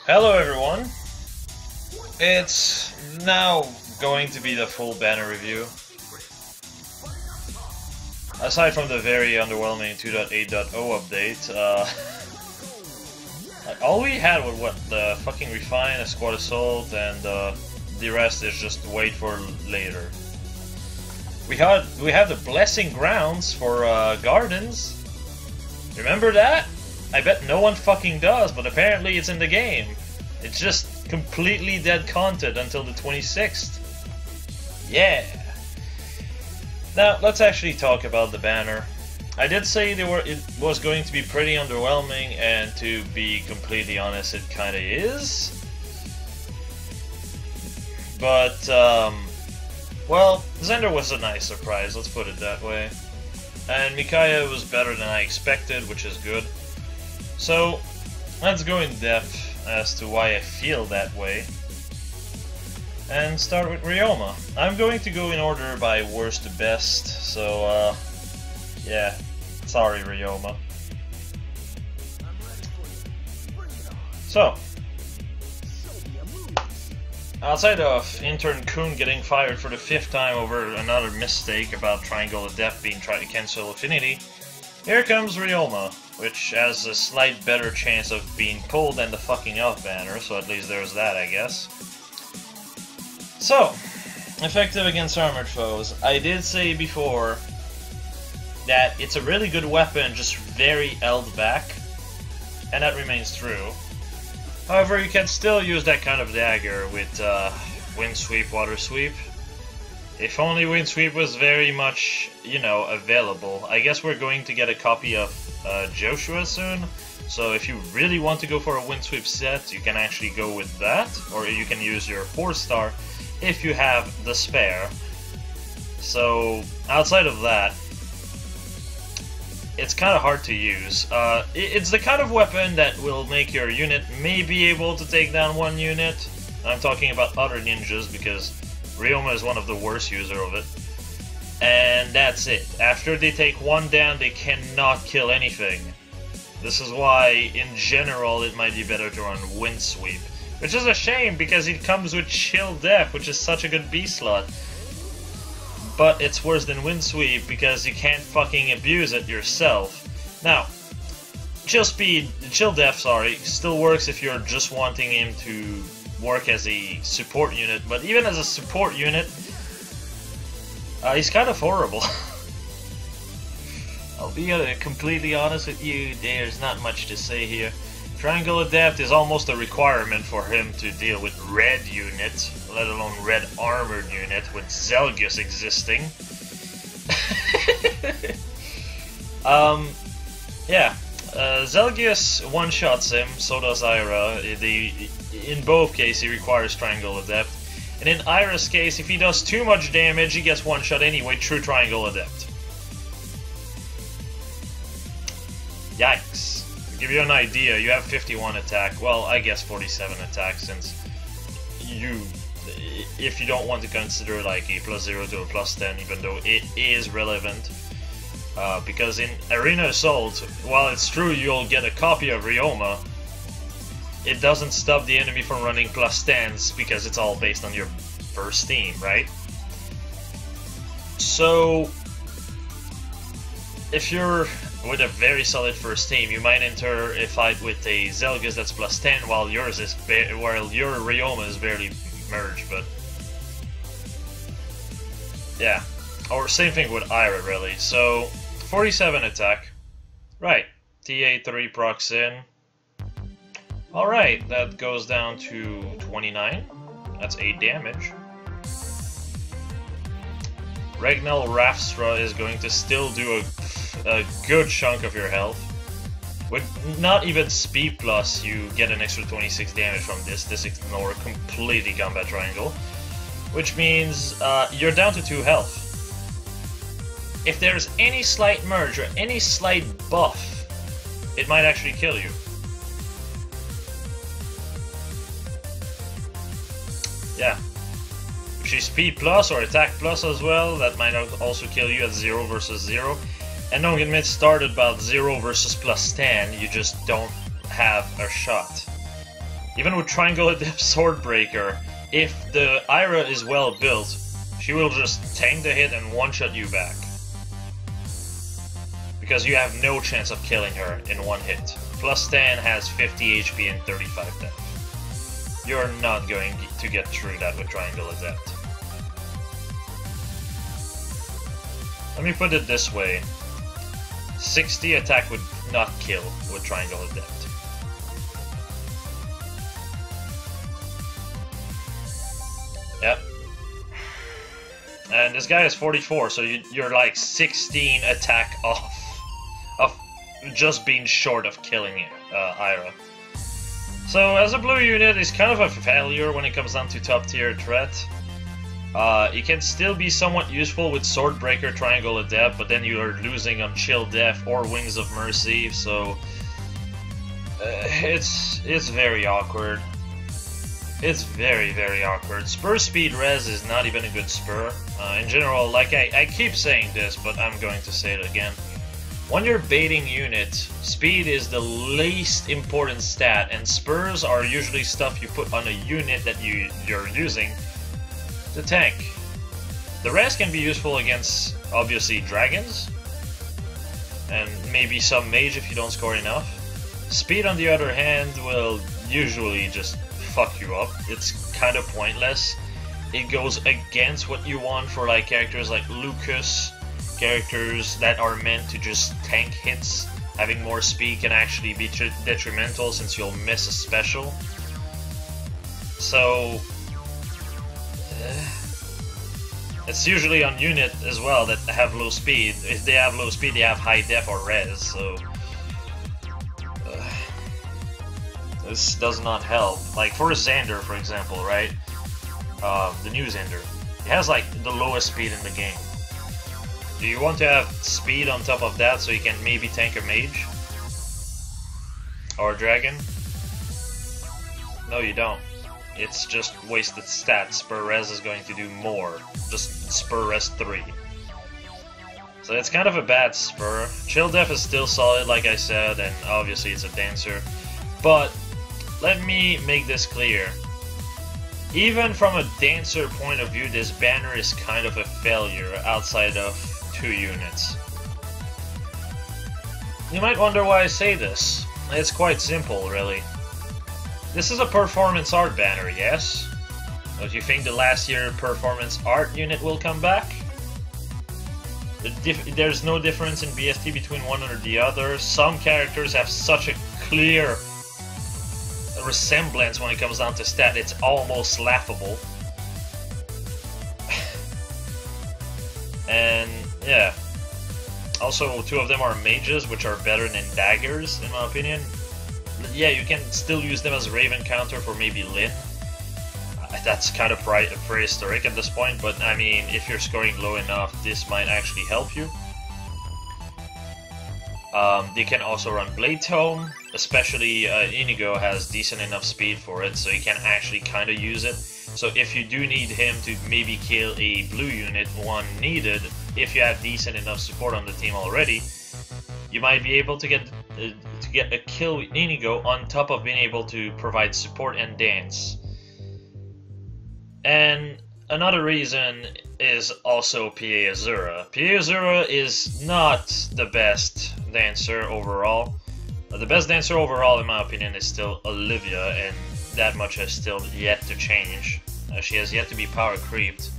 Hello everyone! It's now going to be the full banner review. Aside from the very underwhelming 2.8.0 update, all we had was what, the fucking Refine, a Squad Assault, and the rest is just wait for later. We have the Blessing Grounds for Gardens. Remember that? I bet no one fucking does, but apparently it's in the game. It's just completely dead content until the 26th. Yeah. Now, let's actually talk about the banner. I did say it was going to be pretty underwhelming, and to be completely honest, it kinda is. But, well, Zender was a nice surprise, let's put it that way. And Micaiah was better than I expected, which is good. So, let's go in depth as to why I feel that way. And start with Ryoma. I'm going to go in order by worst to best, so, yeah. Sorry, Ryoma. So, outside of intern Kun getting fired for the 5th time over another mistake about Triangle of Death being tried to cancel Affinity, here comes Ryoma, which has a slight better chance of being pulled than the fucking Elf banner, so at least there's that, I guess. So, effective against armored foes. I did say before that it's a really good weapon, just very held back, and that remains true. However, you can still use that kind of dagger with Wind Sweep, Water Sweep. If only Wind Sweep was very much, you know, available. I guess we're going to get a copy of Joshua soon, so if you really want to go for a Wind Sweep set, you can actually go with that, or you can use your 4-star if you have the spare. So, outside of that, it's kind of hard to use. It's the kind of weapon that will make your unit maybe able to take down one unit. I'm talking about other ninjas, because Ryoma is one of the worst users of it. And that's it. After they take one down, they cannot kill anything. This is why, in general, it might be better to run Wind Sweep. Which is a shame, because it comes with Chill Death, which is such a good B-slot. But it's worse than Wind Sweep, because you can't fucking abuse it yourself. Now, Chill Death, sorry, still works if you're just wanting him to work as a support unit, but even as a support unit, he's kind of horrible. I'll be completely honest with you, there's not much to say here. Triangle of Death is almost a requirement for him to deal with red unit, let alone red armored unit, with Zelgius existing. Yeah, Zelgius one-shots him, so does Ira. In both cases, he requires Triangle of Death. And in Ira's case, if he does too much damage, he gets one-shot anyway through Triangle of Death. Yikes. To give you an idea, you have 51 attack. Well, I guess 47 attack, since if you don't want to consider like a +0 to a +10, even though it is relevant. Because in Arena Assault, while it's true you'll get a copy of Ryoma, it doesn't stop the enemy from running +10s, because it's all based on your first team, right? So, if you're with a very solid first team, you might enter a fight with a Zelgius that's +10, while your Ryoma is barely merged, but yeah. Or same thing with Ira, really. So, 47 attack. Right. TA3 procs in. Alright, that goes down to 29. That's 8 damage. Regnal Rafstra is going to still do a good chunk of your health. With not even speed plus, you get an extra 26 damage from this. This ignores completely combat triangle. Which means you're down to 2 health. If there's any slight merge or any slight buff, it might actually kill you. Yeah. If she's speed plus or attack plus as well, that might also kill you at 0 versus 0. And don't get me started about 0 versus +10, you just don't have a shot. Even with Triangle Adept Swordbreaker, if the Ira is well built, she will just tank the hit and one-shot you back. Because you have no chance of killing her in one hit. Plus Stan has 50 HP and 35 death. You're not going to get through that with Triangle Adept. Let me put it this way. 60 attack would not kill with Triangle Adept. Yep. And this guy is 44, so you're like 16 attack off of just being short of killing Ira. So as a blue unit, it's kind of a failure when it comes down to top tier threat. It can still be somewhat useful with Swordbreaker, Triangle Adept, but then you are losing on Chill Death or Wings of Mercy, so it's very awkward. It's very, very awkward. Spur Speed Res is not even a good spur. In general, like I keep saying this, but I'm going to say it again. When you're baiting unit, speed is the least important stat, and spurs are usually stuff you put on a unit that you're using to tank. The rest can be useful against, obviously, dragons, and maybe some mage if you don't score enough. Speed, on the other hand, will usually just fuck you up. It's kind of pointless. It goes against what you want for like characters like Lucas, characters that are meant to just tank hits. Having more speed can actually be detrimental since you'll miss a special. So it's usually on unit as well that have low speed. If they have low speed, they have high def or res, so this does not help. Like for Xander, for example, right? The new Xander. He has like the lowest speed in the game. Do you want to have speed on top of that so you can maybe tank a mage? Or a dragon? No, you don't. It's just wasted stats. Spur Res is going to do more. Just Spur Res 3. So it's kind of a bad spur. Chill Def is still solid, like I said, and obviously it's a dancer. But let me make this clear. Even from a dancer point of view, this banner is kind of a failure outside of 2 units. You might wonder why I say this. It's quite simple, really. This is a performance art banner, yes? But you think the last year performance art unit will come back? There's no difference in BST between one or the other. Some characters have such a clear resemblance when it comes down to stat, it's almost laughable. And yeah, also 2 of them are mages, which are better than daggers in my opinion. Yeah, you can still use them as a Raven counter for maybe Lyn. That's kind of prehistoric at this point, but I mean, if you're scoring low enough, this might actually help you. They can also run Blade Tome, especially Inigo has decent enough speed for it, so you can actually kind of use it. So if you do need him to maybe kill a blue unit, one needed, if you have decent enough support on the team already, you might be able to get a kill with Inigo on top of being able to provide support and dance. And another reason is also PA Azura. PA Azura is not the best dancer overall. The best dancer overall, in my opinion, is still Olivia, and that much has still yet to change. She has yet to be power creeped,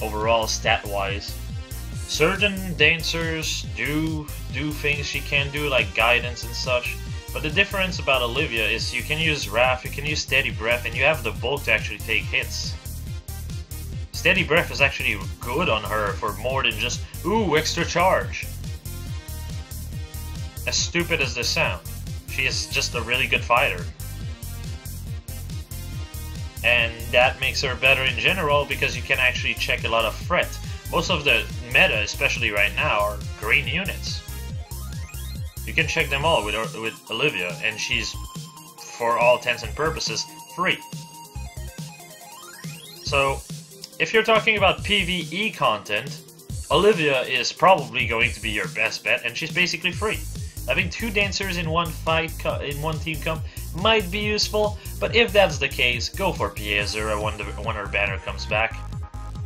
overall stat-wise. Certain dancers do things she can do, like guidance and such, but the difference about Olivia is you can use Wrath, you can use Steady Breath, and you have the bulk to actually take hits. Steady Breath is actually good on her for more than just, ooh, extra charge. As stupid as this sounds, she is just a really good fighter. And that makes her better in general because you can actually check a lot of fret. Most of the meta, especially right now, are green units. You can check them all with Olivia, and she's, for all intents and purposes, free. So, if you're talking about PvE content, Olivia is probably going to be your best bet, and she's basically free. Having 2 dancers in one fight, in one team comp might be useful, but if that's the case, go for PA Azura when her banner comes back.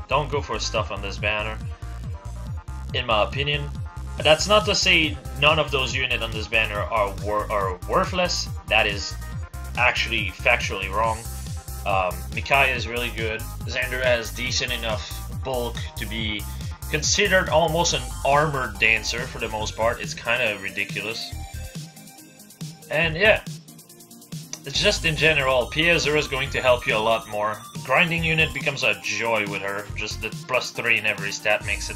Don't go for stuff on this banner, in my opinion. That's not to say none of those units on this banner are worthless. That is actually factually wrong. Micaiah is really good. Xander has decent enough bulk to be considered almost an armored dancer for the most part. It's kind of ridiculous. And yeah, it's just in general, PA Azura is going to help you a lot more. Grinding unit becomes a joy with her. Just the +3 in every stat makes it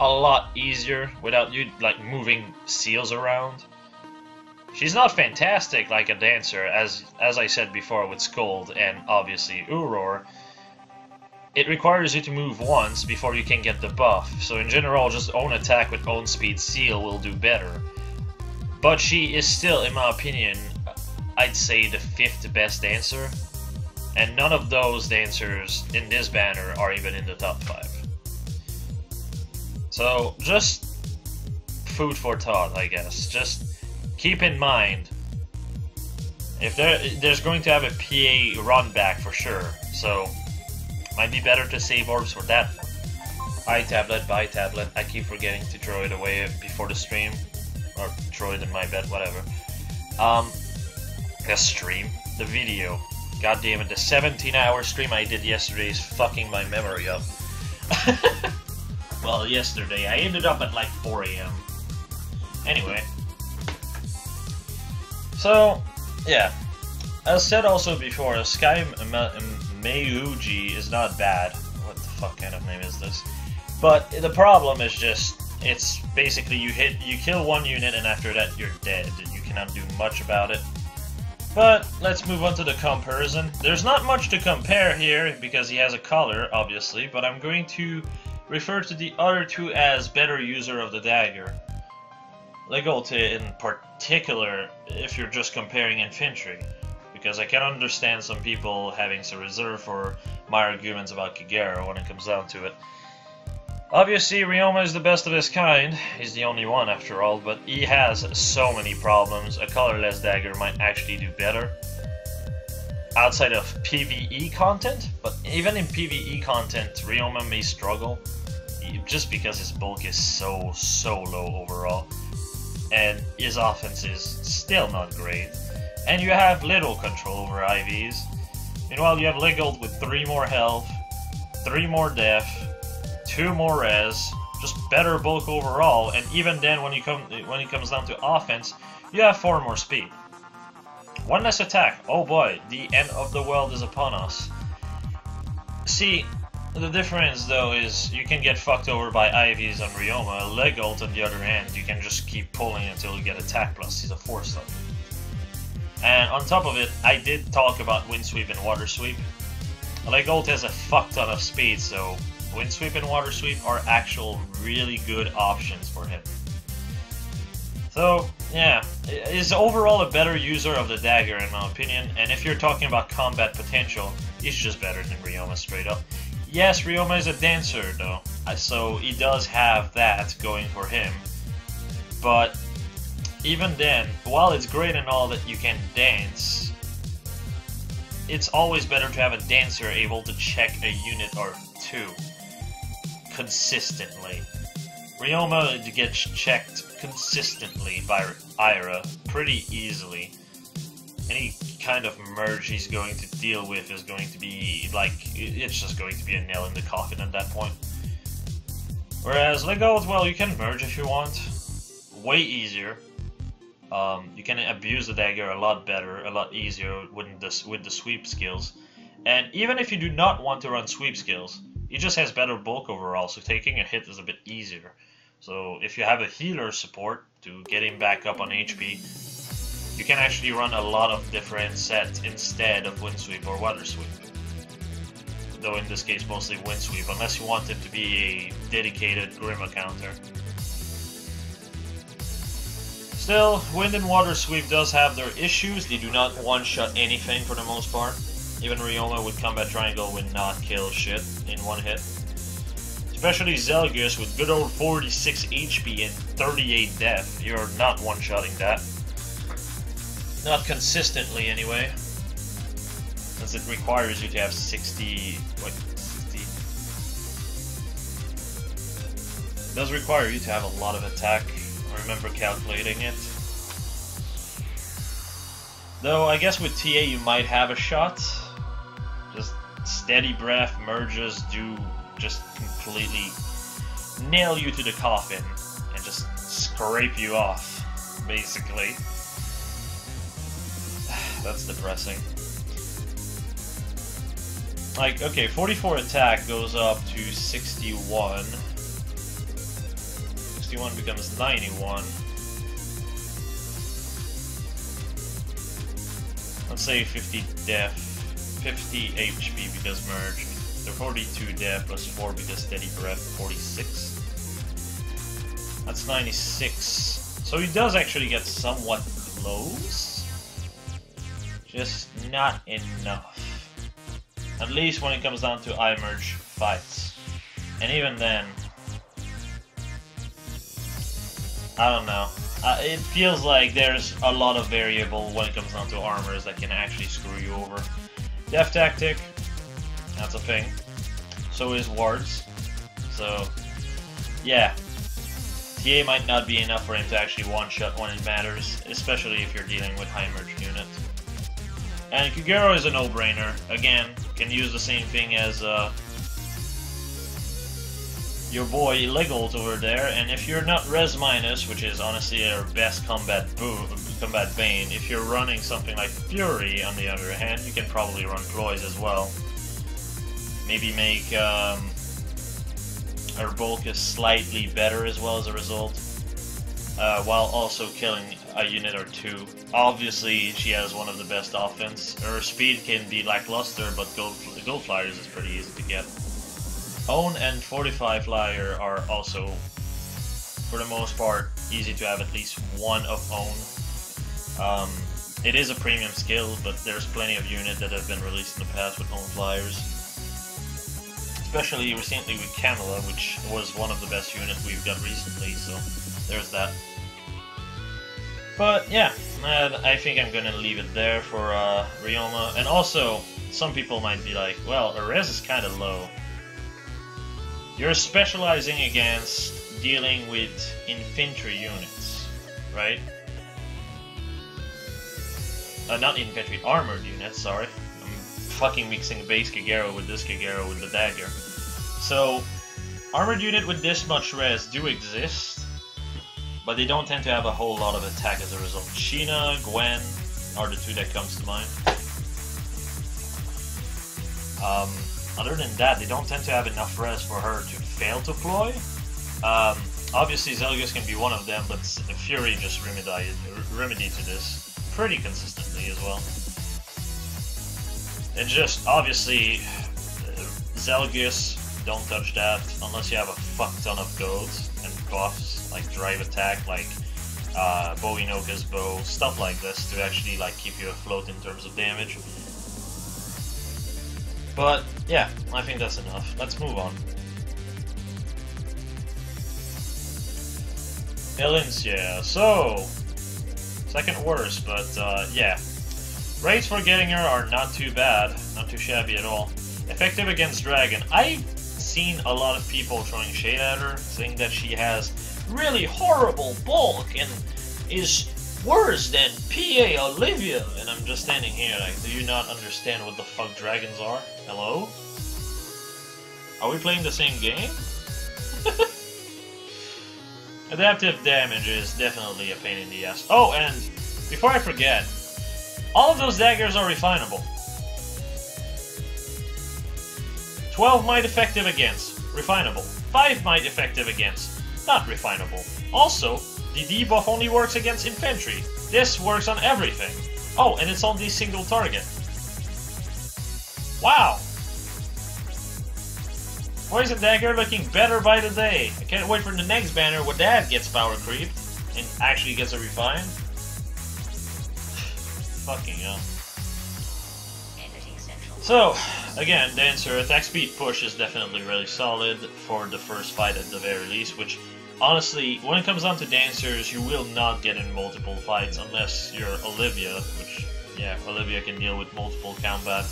a lot easier without you like moving seals around. She's not fantastic like a dancer, as I said before with Scold and obviously Aurora. It requires you to move once before you can get the buff, so in general just own attack with own speed seal will do better. But she is still, in my opinion, I'd say the 5th best dancer, and none of those dancers in this banner are even in the top 5. So just food for thought, I guess. Just keep in mind, if there's going to have a PA run back for sure, so might be better to save orbs for that one. Buy tablet. I keep forgetting to throw it away before the stream, or throw it in my bed, whatever. The stream, the video. God damn it, the 17-hour stream I did yesterday is fucking my memory up. Well, yesterday I ended up at like 4 AM. Anyway. So, yeah. As said also before, Sky Meiuji is not bad. What the fuck kind of name is this? But the problem is just, it's basically you kill one unit and after that you're dead. You cannot do much about it. But let's move on to the comparison. There's not much to compare here because he has a color, obviously, but I'm going to refer to the other two as better user of the dagger. Legolte in particular, if you're just comparing infantry, because I can understand some people having some reserve for my arguments about Kagero when it comes down to it. Obviously, Ryoma is the best of his kind. He's the only one after all, but he has so many problems. A colorless dagger might actually do better outside of PvE content, but even in PvE content, Ryoma may struggle just because his bulk is so low overall, and his offense is still not great, and you have little control over IVs. Meanwhile, you have Legold with 3 more health, 3 more def, 2 more res, just better bulk overall, and even then when it comes down to offense, you have 4 more speed. 1 less attack. Oh boy, the end of the world is upon us. See, the difference though is you can get fucked over by IVs on Ryoma. Legolt on the other hand, you can just keep pulling until you get attack plus. He's a 4-star. And on top of it, I did talk about Wind Sweep and Water Sweep. Legolt has a fuck ton of speed, so Wind Sweep and Water Sweep are actual really good options for him. So, yeah, he's overall a better user of the dagger in my opinion, and if you're talking about combat potential, he's just better than Ryoma straight up. Yes, Ryoma is a dancer though, so he does have that going for him, but even then, while it's great and all that you can dance, it's always better to have a dancer able to check a unit or 2 consistently. Ryoma gets checked consistently by Ira pretty easily. Any kind of merge he's going to deal with is going to be like, it's just going to be a nail in the coffin at that point. Whereas Legold, well, you can merge if you want. Way easier. You can abuse the dagger a lot better, a lot easier with the sweep skills. And even if you do not want to run sweep skills, he just has better bulk overall, so taking a hit is a bit easier. So if you have a healer support to get him back up on HP, you can actually run a lot of different sets instead of Wind Sweep or Water Sweep. Though in this case mostly Wind Sweep, unless you want him to be a dedicated Grima counter. Still, Wind and Water Sweep does have their issues. They do not one-shot anything for the most part. Even Ryoma with Combat Triangle would not kill shit in one hit. Especially Zelgus with good old 46 HP and 38 def. You're not one-shotting that. Not consistently, anyway. Since it requires you to have 60... What? 60... It does require you to have a lot of attack. I remember calculating it. Though, I guess with TA you might have a shot. Just steady breath merges do just completely nail you to the coffin and just scrape you off, basically. That's depressing. Like, okay, 44 attack goes up to 61. 61 becomes 91. Let's say 50 def, 50 HP because merged. So 42 def plus 4 because steady breath, 46. That's 96. So he does actually get somewhat close. Just not enough. At least when it comes down to eye merge fights. And even then, I don't know. It feels like there's a lot of variable when it comes down to armors that can actually screw you over. Death Tactic, that's a thing. So is wards. So, yeah. TA might not be enough for him to actually one-shot when it matters, especially if you're dealing with high merge unit. And Kugero is a no-brainer. Again, can use the same thing as your boy Legolt over there, and if you're not res minus, which is honestly our best combat bane, if you're running something like Fury on the other hand, you can probably run Ploys as well. Maybe make her bulk is slightly better as well as a result, while also killing a unit or two. Obviously, she has one of the best offense. Her speed can be lackluster, but gold flyers is pretty easy to get. Own and 45 flyer are also, for the most part, easy to have at least one of Own. It is a premium skill, but there's plenty of units that have been released in the past with Own flyers. Especially recently with Camilla, which was one of the best units we've got recently, so there's that. But yeah, I think I'm gonna leave it there for Ryoma. And also, some people might be like, well, her res is kinda low. You're specializing against dealing with infantry units, right? Not infantry, armored units, sorry. I'm fucking mixing base Kagero with this Kagero with the dagger. So, armored unit with this much res do exist, but they don't tend to have a whole lot of attack as a result. Sheena, Gwen are the two that comes to mind. Other than that, they don't tend to have enough res for her to fail to ploy. Obviously, Zelgius can be one of them, but Fury just remedied to this pretty consistently as well. And just, obviously, Zelgius, don't touch that unless you have a fuck ton of gold and buffs, like drive attack, like Boinoka's bow, stuff like this to actually like keep you afloat in terms of damage. But yeah, I think that's enough. Let's move on. Elincia. So, second worst, but yeah. Rates for getting her are not too bad, not too shabby at all. Effective against Dragon. I've seen a lot of people throwing shade at her, saying that she has really horrible bulk and is worse than PA Olivia. And I'm just standing here like, do you not understand what the fuck dragons are? Hello? Are we playing the same game? Adaptive damage is definitely a pain in the ass. Oh, and before I forget, all of those daggers are refinable. 12 might effective against, refinable. 5 might effective against, not refinable. Also, the debuff only works against infantry. This works on everything. Oh, and it's only single target. Wow! Poison Dagger looking better by the day. I can't wait for the next banner where that gets power creeped and actually gets a refine. Fucking hell. So, again, Dancer, attack speed push is definitely really solid for the first fight at the very least, which honestly, when it comes down to dancers, you will not get in multiple fights unless you're Olivia, which, yeah, Olivia can deal with multiple combat.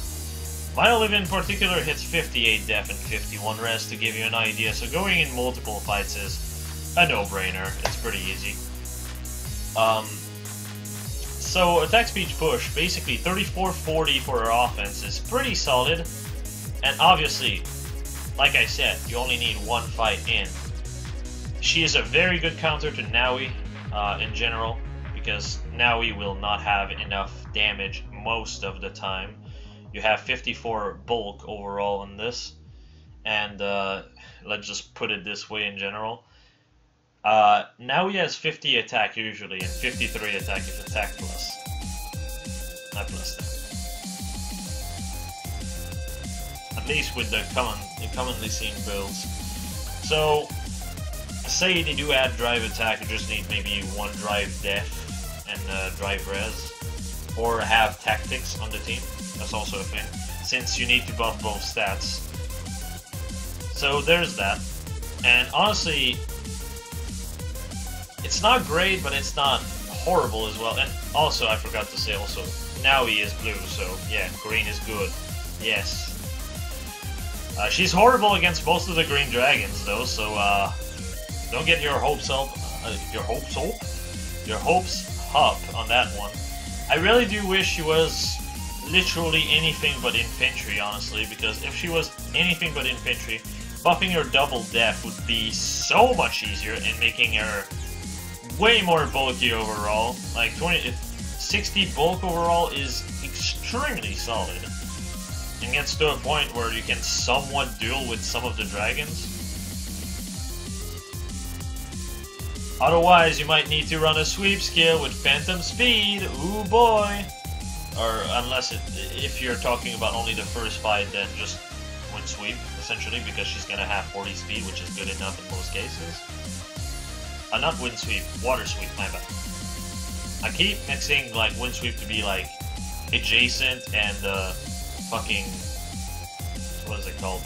My Olivia in particular hits 58 def and 51 res to give you an idea, so going in multiple fights is a no-brainer. It's pretty easy. So attack speed push, basically 34-40 for her offense is pretty solid, and obviously, like I said, you only need one fight in. She is a very good counter to Naui in general, because Naui will not have enough damage most of the time. You have 54 bulk overall on this, and let's just put it this way in general. Naui has 50 attack usually, and 53 attack if attack plus. Not plus that. At least with the commonly seen builds. So, say they do add drive attack, you just need maybe one drive def and drive res. Or have tactics on the team, that's also a thing, since you need to buff both stats. So there's that. And honestly, it's not great, but it's not horrible as well. And also, I forgot to say also, Naui is blue, so yeah, green is good. Yes. She's horrible against most of the green dragons though, so don't get your hopes up, your hopes up on that one. I really do wish she was literally anything but infantry, honestly, because if she was anything but infantry, buffing her double def would be so much easier and making her way more bulky overall. Like 60 bulk overall is extremely solid, and gets to a point where you can somewhat duel with some of the dragons. Otherwise, you might need to run a sweep skill with phantom speed. Ooh boy! Or unless if you're talking about only the first fight, then just wind sweep essentially, because she's gonna have 40 speed, which is good enough in most cases. Not wind sweep, water sweep. My bad. I keep mixing like wind sweep to be like adjacent and fucking what is it called?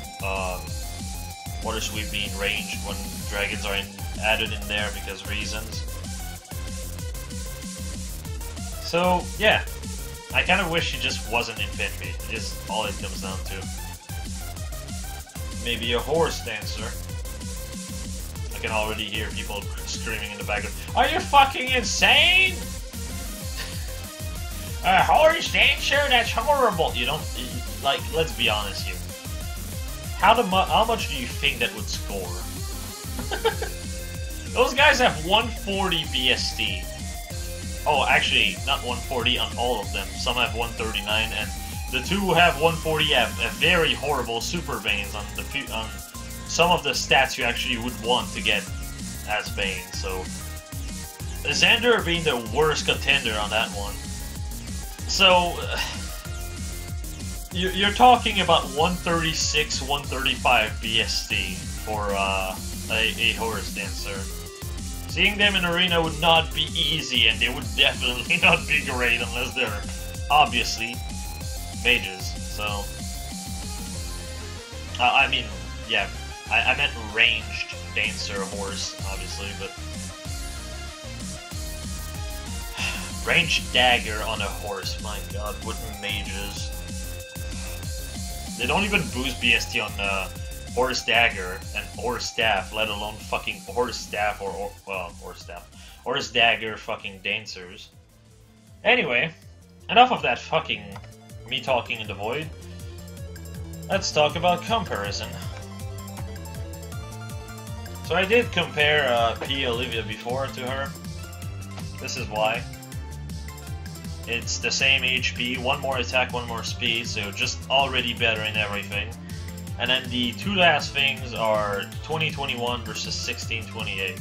Water sweep being ranged when dragons are added in there because reasons. So yeah, I kind of wish she just wasn't infantry. Is all it comes down to. Maybe a horse dancer. I can already hear people screaming in the background. Are you fucking insane? A horse dancer? That's horrible. You don't like. Let's be honest here. How much do you think that would score? Those guys have 140 BST. Oh, actually, not 140 on all of them. Some have 139, and the two who have 140 have a very horrible super veins on some of the stats you actually would want to get as Bane. So, Xander being the worst contender on that one. So, you're talking about 136, 135 BST for a horse dancer. Seeing them in arena would not be easy, and they would definitely not be great unless they're obviously mages. So, I mean, yeah, I meant ranged dancer horse, obviously, but ranged dagger on a horse. My God, wooden mages. They don't even boost BST on horse dagger and horse staff, let alone fucking horse staff or horse dagger fucking dancers. Anyway, enough of that fucking me talking in the void. Let's talk about comparison. So I did compare P. Olivia before to her. This is why. It's the same HP, one more attack, one more speed, so just already better in everything. And then the two last things are 2021 versus 1628.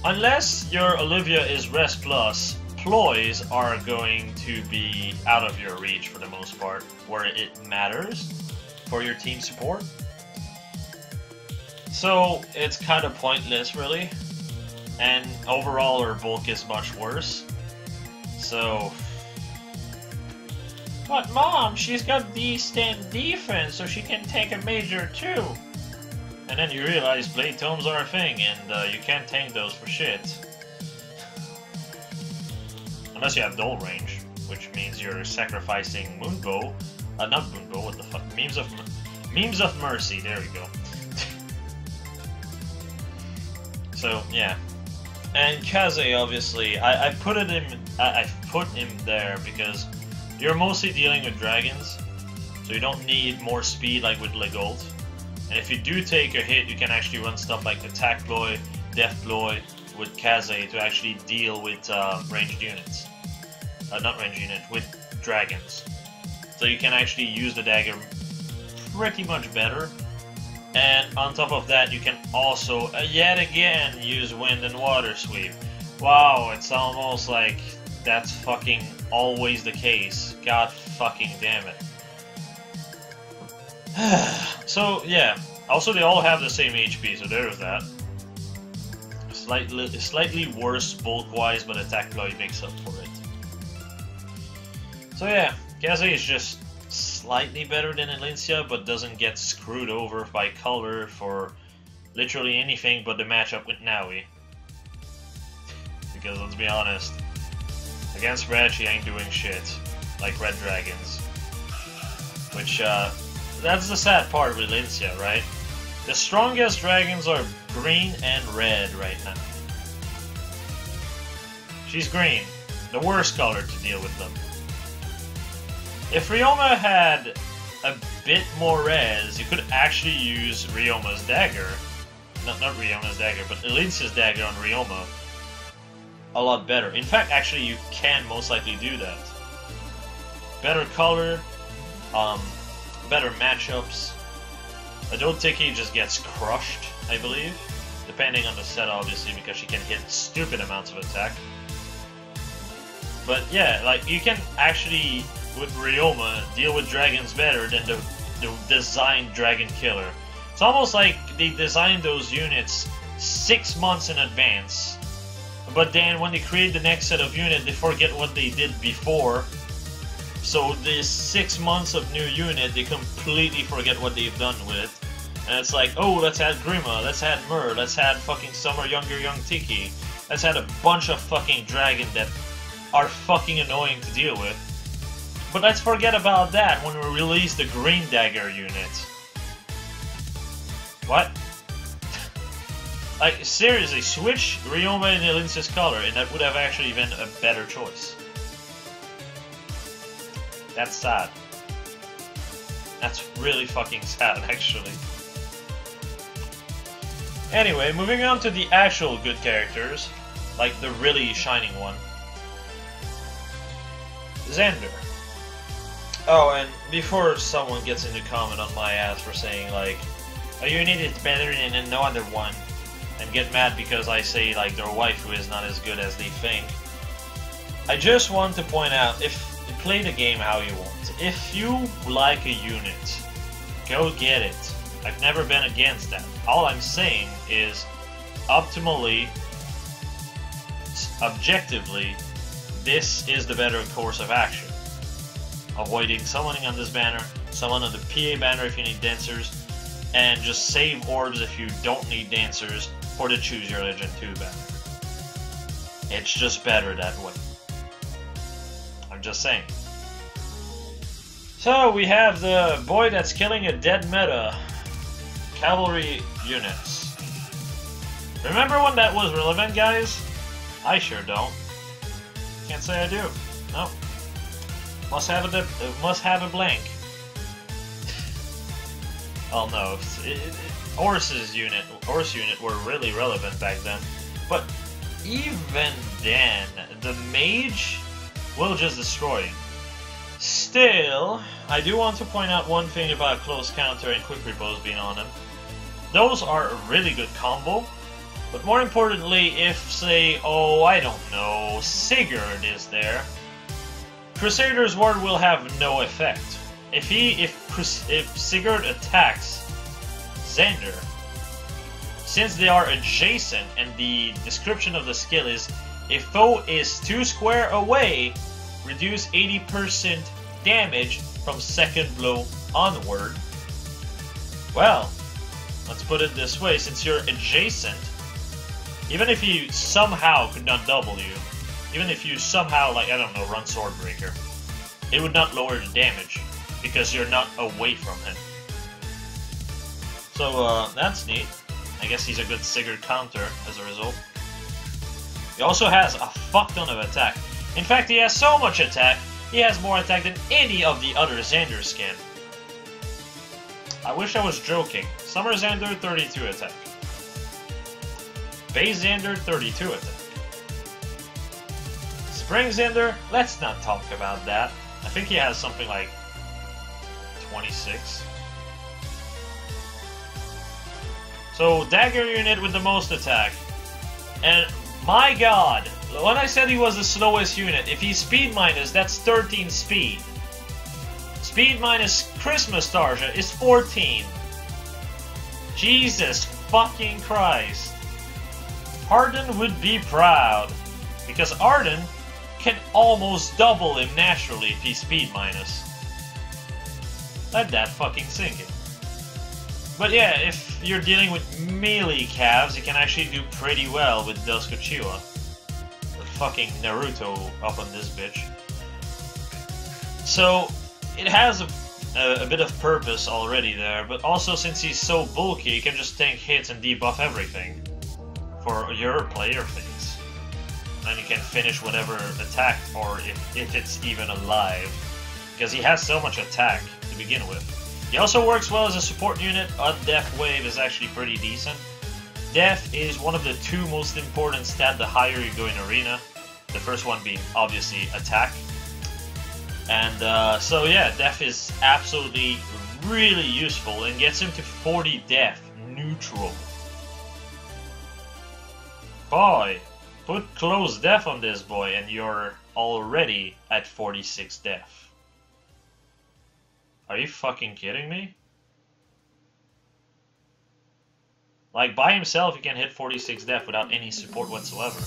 Unless your Olivia is Res Plus, ploys are going to be out of your reach for the most part, where it matters for your team support. So it's kind of pointless, really. And overall, her bulk is much worse. So, but Mom, she's got decent defense, so she can take a major too. And then you realize blade tomes are a thing, and you can't tank those for shit. Unless you have dull range, which means you're sacrificing Moonbow. Not Moonbow, what the fuck? Memes of Mercy, there we go. So, yeah. And Kaze, obviously, I put him there because you're mostly dealing with dragons, so you don't need more speed like with Legold. And if you do take a hit, you can actually run stuff like Attack Ploy, Death Ploy with Kaze to actually deal with ranged units. Not ranged units, with dragons. So you can actually use the dagger pretty much better. And on top of that, you can also, yet again, use Wind and Water Sweep. Wow, it's almost like that's fucking always the case. God fucking damn it. So, yeah. Also, they all have the same HP, so there's that. Slightly worse bulk-wise, but Attack Ploy makes up for it. So, yeah. Kaze is just slightly better than Elincia, but doesn't get screwed over by color for literally anything but the matchup with Naui. Because, let's be honest, against Red, she ain't doing shit. Like Red Dragons. Which, that's the sad part with Elincia, right? The strongest dragons are green and red right now. She's green, the worst color to deal with them. If Ryoma had a bit more res, you could actually use Ryoma's dagger. Not Ryoma's dagger, but Elincia's dagger on Ryoma. A lot better. In fact, actually, you can most likely do that. Better color, better matchups. Adotiki just gets crushed, I believe. Depending on the set, obviously, because she can hit stupid amounts of attack. But yeah, like, you can actually, with Ryoma, deal with dragons better than the designed dragon killer. It's almost like they designed those units 6 months in advance, but then when they create the next set of units, they forget what they did before. So this 6 months of new unit, they completely forget what they've done with it. And it's like, oh, let's add Grima, let's add Myr, let's add fucking Summer Younger Young Tiki. Let's add a bunch of fucking dragon that are fucking annoying to deal with. But let's forget about that when we release the Green Dagger unit. What? Like, seriously, switch Ryoma and Elincia's color, and that would have actually been a better choice. That's sad. That's really fucking sad, actually. Anyway, moving on to the actual good characters, like the really shining one. Xander. Oh, and before someone gets into comment on my ass for saying, like, a unit is better than another one, and get mad because I say, like, their waifu is not as good as they think, I just want to point out, if you play the game how you want. If you like a unit, go get it. I've never been against that. All I'm saying is, optimally, objectively, this is the better course of action. Avoiding summoning on this banner, summon on the PA banner if you need dancers, and just save orbs if you don't need dancers for the Choose Your Legend 2 banner. It's just better that way. I'm just saying. So we have the boy that's killing a dead meta. Cavalry units. Remember when that was relevant, guys? I sure don't. Can't say I do. No. Must have a blank. Oh no, Horse unit were really relevant back then. But even then, the mage will just destroy him. Still, I do want to point out one thing about close counter and quick repose being on him. Those are a really good combo, but more importantly, if, say, oh, I don't know, Sigurd is there, Crusader's Ward will have no effect. If Sigurd attacks Xander, since they are adjacent and the description of the skill is, if foe is 2 square away, reduce 80% damage from second blow onward. Well, let's put it this way, since you're adjacent, even if you somehow could not double you, even if you somehow, like, I don't know, run Swordbreaker, it would not lower the damage, because you're not away from him. So, that's neat. I guess he's a good Sigurd counter as a result. He also has a fuck ton of attack. In fact, he has so much attack, he has more attack than any of the other Xanders can. I wish I was joking. Summer Xander, 32 attack. Base Xander, 32 attack. Spring Xander, let's not talk about that. I think he has something like 26. So, dagger unit with the most attack. And my god, when I said he was the slowest unit, if he's speed minus, that's 13 speed. Speed minus Christmas Tarja is 14. Jesus fucking Christ. Arden would be proud, because Arden can almost double him naturally if he's speed minus. Let that fucking sink in. But yeah, if you're dealing with melee calves, you can actually do pretty well with Doskuchiwa. The fucking Naruto up on this bitch. So, it has a bit of purpose already there, but also since he's so bulky, you can just tank hits and debuff everything for your player phase. And you can finish whatever attack, or if it's even alive, because he has so much attack to begin with. He also works well as a support unit. Death Wave is actually pretty decent. Death is one of the two most important stats the higher you go in Arena. The first one being, obviously, attack. And so yeah, Death is absolutely really useful and gets him to 40 Death neutral. Boy, put close Death on this boy and you're already at 46 Death. Are you fucking kidding me? Like, by himself he can hit 46 Death without any support whatsoever.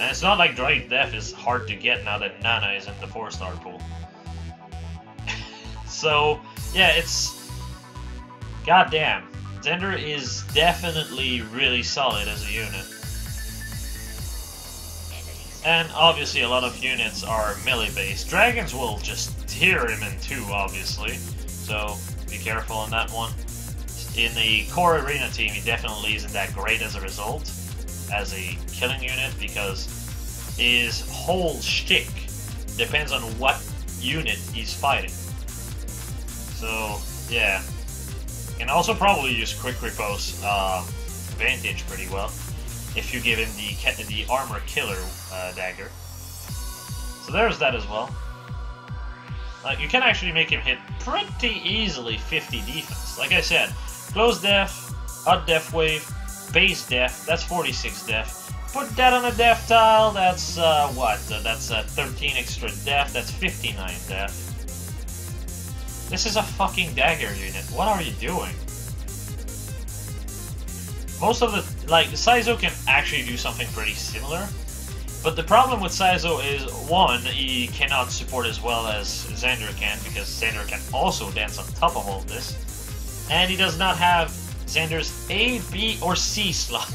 And it's not like Drake Death is hard to get now that Nana is in the 4-star pool. So, yeah, it's... goddamn. Xander is definitely really solid as a unit. And obviously a lot of units are melee based. Dragons will just tear him in two, obviously. So, be careful on that one. In the core arena team, he definitely isn't that great as a result, as a killing unit, because his whole shtick depends on what unit he's fighting. So, yeah. Can also probably use Quick Repose Vantage pretty well, if you give him the Armor Killer dagger. So there's that as well. You can actually make him hit pretty easily 50 defense. Like I said, close Death, odd Death Wave, base Death, that's 46 Death. Put that on a Death tile, that's what? That's 13 extra Death, that's 59 Death. This is a fucking dagger unit, what are you doing? Most of the, like, Saizo can actually do something pretty similar. But the problem with Saizo is, one, he cannot support as well as Xander can, because Xander can also dance on top of all this. And he does not have Xander's A, B, or C slot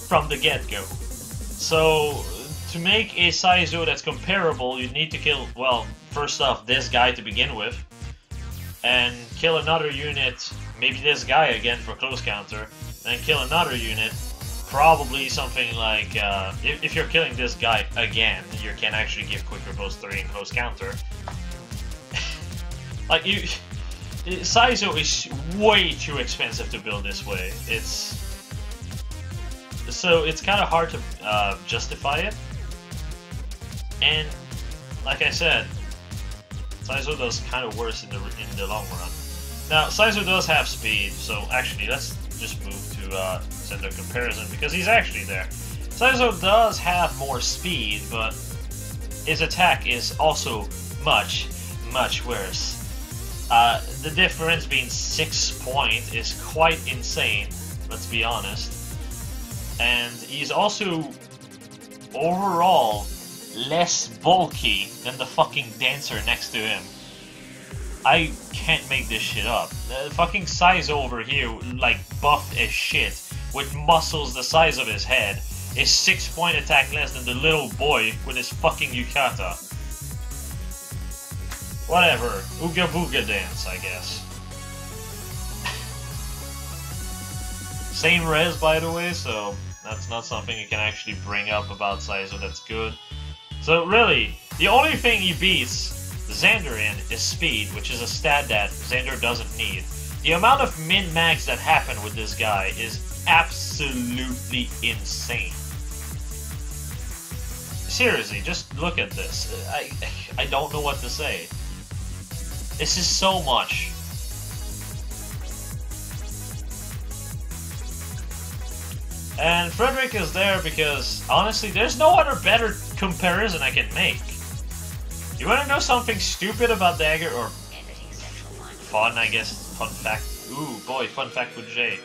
from the get-go. So, to make a Saizo that's comparable, you need to kill, well, first off, this guy to begin with, and kill another unit, maybe this guy again for close counter, then kill another unit. Probably something like, if you're killing this guy again, you can actually give Quick Repose 3 and close counter. Like, Saizo is way too expensive to build this way. So it's kind of hard to justify it. And, like I said, Saizo does kind of worse in the long run. Now, Saizo does have speed, so actually, let's just move to Xander comparison, because he's actually there. Saizo does have more speed, but his attack is also much, much worse. The difference being 6 points is quite insane, let's be honest. And he's also overall less bulky than the fucking dancer next to him. I can't make this shit up. The fucking Saizo over here, like, buffed as shit, with muscles the size of his head, is 6-point attack less than the little boy with his fucking yukata. Whatever. Ooga booga dance, I guess. Same res, by the way, so that's not something you can actually bring up about Saizo that's good. So really, the only thing he beats Xander in is speed, which is a stat that Xander doesn't need. The amount of min-max that happen with this guy is absolutely insane. Seriously, just look at this. I don't know what to say. This is so much. And Frederick is there because, honestly, there's no other better comparison I can make. You wanna know something stupid about Dagger, or fun, I guess, fun fact? Ooh, boy, fun fact with Jay.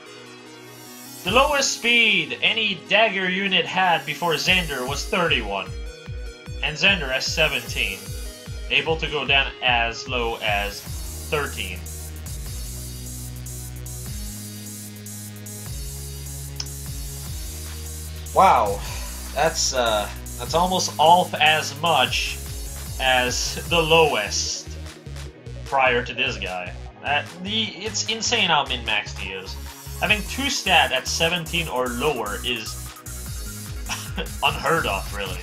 The lowest speed any Dagger unit had before Xander was 31. And Xander has 17. Able to go down as low as 13. Wow, that's almost all as much as the lowest prior to this guy. It's insane how min-maxed he is. Having 2 stat at 17 or lower is unheard of, really.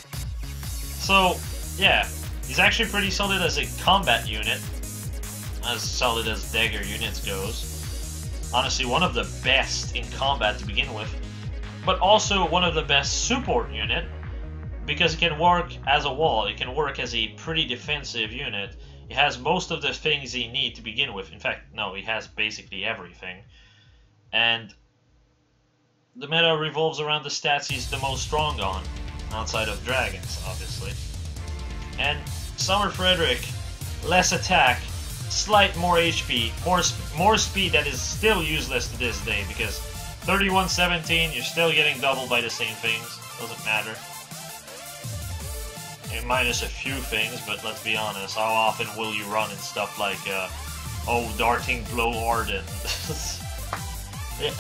So, yeah, he's actually pretty solid as a combat unit, as solid as Dagger units goes. Honestly, one of the best in combat to begin with, but also one of the best support unit, because it can work as a wall, it can work as a pretty defensive unit. It has most of the things he needs to begin with. In fact, no, he has basically everything. And the meta revolves around the stats he's the most strong on, outside of dragons, obviously. And Summer Frederick, less attack, slight more HP, more speed that is still useless to this day, because 31-17, you're still getting doubled by the same things, doesn't matter. And minus a few things, but let's be honest, how often will you run in stuff like, oh, Darting Blow Arden?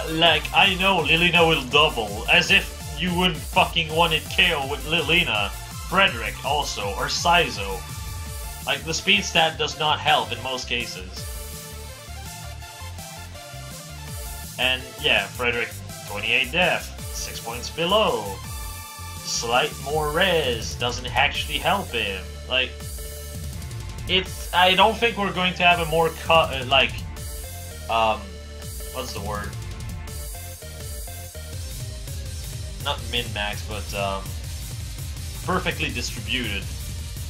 Like, I know Lilina will double, as if you wouldn't fucking want it KO with Lilina, Frederick also, or Saizo. Like, the speed stat does not help in most cases. And yeah, Frederick, 28 def, 6 points below. Slight more res, doesn't actually help him. Like, I don't think we're going to have a more what's the word? Not min-max, but perfectly distributed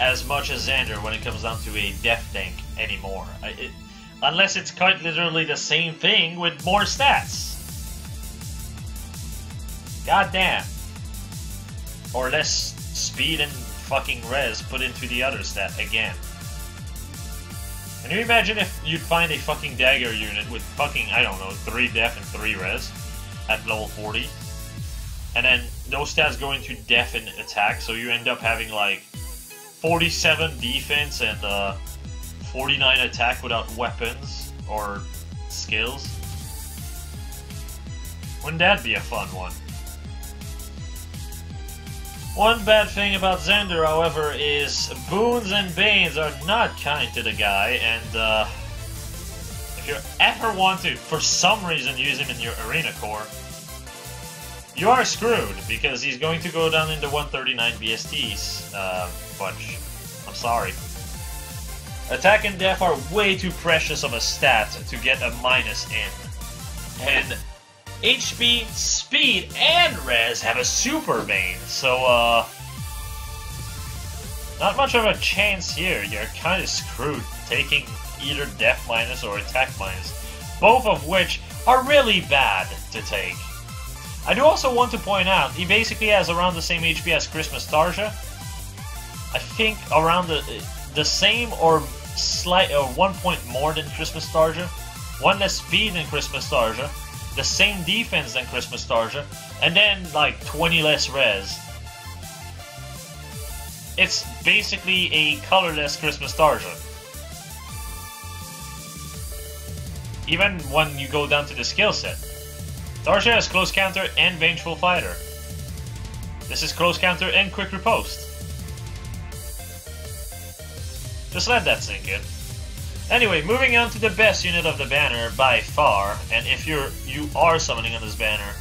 as much as Xander when it comes down to a def tank anymore. Unless it's quite literally the same thing with more stats. God damn. Or less speed and fucking res put into the other stat again. Can you imagine if you'd find a fucking Dagger unit with fucking, I don't know, 3 def and 3 res at level 40? And then those stats go into def and attack, so you end up having like 47 defense and 49 attack without weapons or skills. Wouldn't that be a fun one? One bad thing about Xander, however, is boons and banes are not kind to the guy, and if you ever want to, for some reason, use him in your arena core, you are screwed, because he's going to go down into 139 BSTs, bunch. I'm sorry. Attack and def are way too precious of a stat to get a minus in. And HP, speed, and res have a super bane, so not much of a chance here. You're kind of screwed taking either def minus or attack minus, both of which are really bad to take. I do also want to point out, he basically has around the same HP as Christmas Tarja. I think around the same or slight 1 point more than Christmas Tarja, 1 less speed than Christmas Tarja, the same defense than Christmas Tarja, and then like 20 less res. It's basically a colorless Christmas Tarja. even when you go down to the skill set. Tarja has Close Counter and Vengeful Fighter. This is Close Counter and Quick Riposte. Just let that sink in. Anyway, moving on to the best unit of the banner by far, and if you are summoning on this banner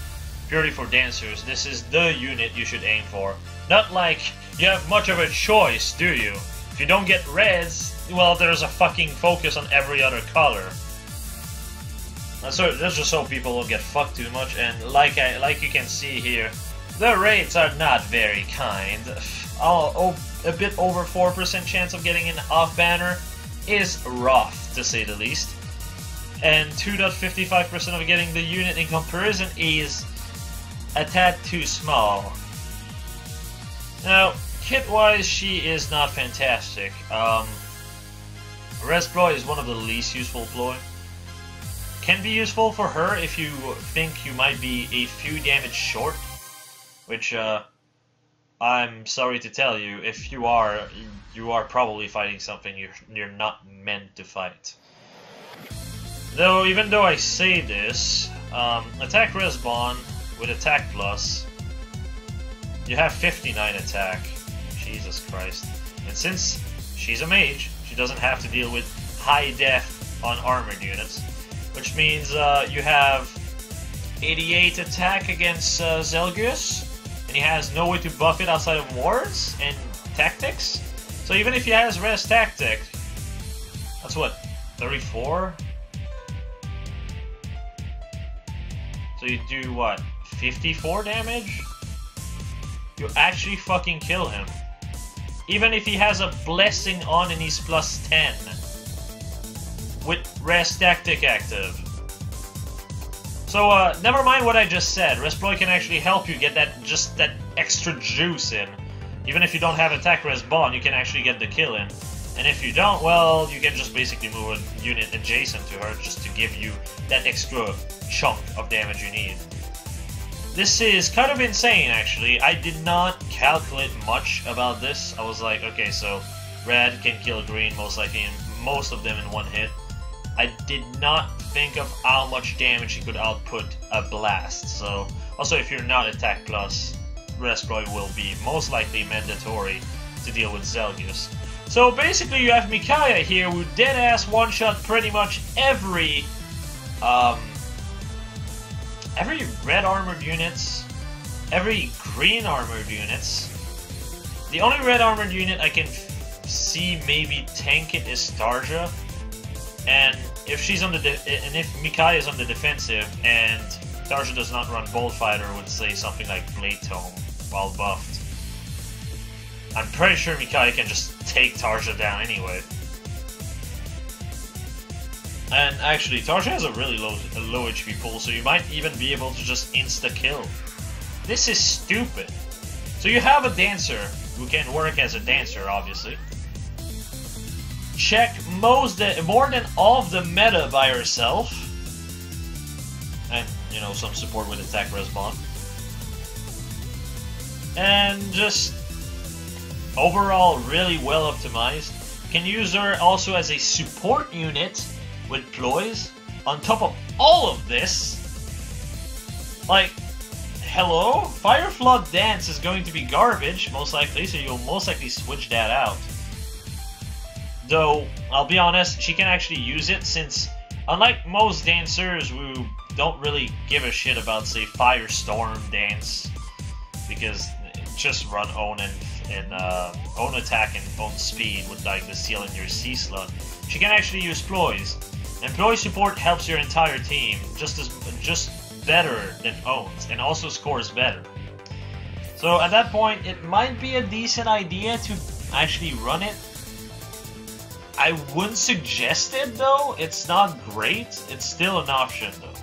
purely for dancers, this is the unit you should aim for. Not like you have much of a choice, do you? If you don't get reds, well, there's a fucking focus on every other color. That's just so people don't get fucked too much, and like you can see here, the rates are not very kind. A bit over 4% chance of getting an off banner is rough, to say the least. And 2.55% of getting the unit in comparison is a tad too small. Now, kit-wise, she is not fantastic. Res Ploy is one of the least useful ploy. Can be useful for her if you think you might be a few damage short, which I'm sorry to tell you, if you are probably fighting something you're not meant to fight. Though, even though I say this, attack res bond with attack plus, you have 59 attack. Jesus Christ. And since she's a mage, she doesn't have to deal with high def on armored units, which means you have 88 attack against Zelgius, and he has no way to buff it outside of wards and tactics. So even if he has res tactic, that's what, 34? So you do what, 54 damage? You actually fucking kill him. Even if he has a blessing on and he's plus 10. With res tactic active. So never mind what I just said. Res Ploy can actually help you get that extra juice in. Even if you don't have attack res bond, you can actually get the kill in. And if you don't, well, you can just basically move a unit adjacent to her just to give you that extra chunk of damage you need. This is kind of insane, actually. I did not calculate much about this. I was like, okay, so red can kill green most likely, and most of them in one hit. I did not think of how much damage he could output a blast. So, also if you're not attack plus, Res Ploy will be most likely mandatory to deal with Zelgius. So basically you have Micaiah here who dead-ass one-shot pretty much every red armored units, every green armored units. The only red armored unit I can see maybe tank it is Tarja, and if she's on the if Micaiah is on the defensive and Tarja does not run Bullfighter, would say something like Blade Tome while buffed. I'm pretty sure Micaiah can just take Tarja down anyway. And actually, Tarja has a really low HP pool, so you might even be able to just insta-kill. This is stupid. So you have a dancer who can work as a dancer, obviously. Check more than all of the meta by herself. And, you know, some support with attack res bond. And just overall really well optimized. Can use her also as a support unit with ploys on top of all of this. Like, hello? Fire Flood Dance is going to be garbage, most likely, so you'll most likely switch that out. Though, I'll be honest, she can actually use it since, unlike most dancers who don't really give a shit about, say, Firestorm Dance, because just run own and own attack and own speed with like the seal in your C slot, she can actually use ploys. And ploy support helps your entire team just better than owns, and also scores better. So at that point, it might be a decent idea to actually run it. I wouldn't suggest it though. It's not great. It's still an option though.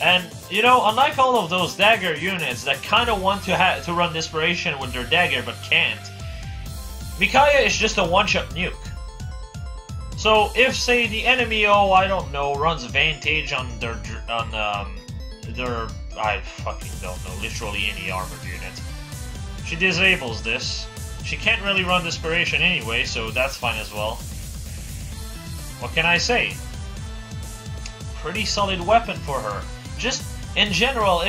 And you know, unlike all of those dagger units that kind of want to run Desperation with their dagger but can't, Micaiah is just a one-shot nuke. So if, say, the enemy, oh, I don't know, runs Vantage on their I fucking don't know, literally any armored unit, she disables this. She can't really run Desperation anyway, so that's fine as well. What can I say? pretty solid weapon for her. Just in general,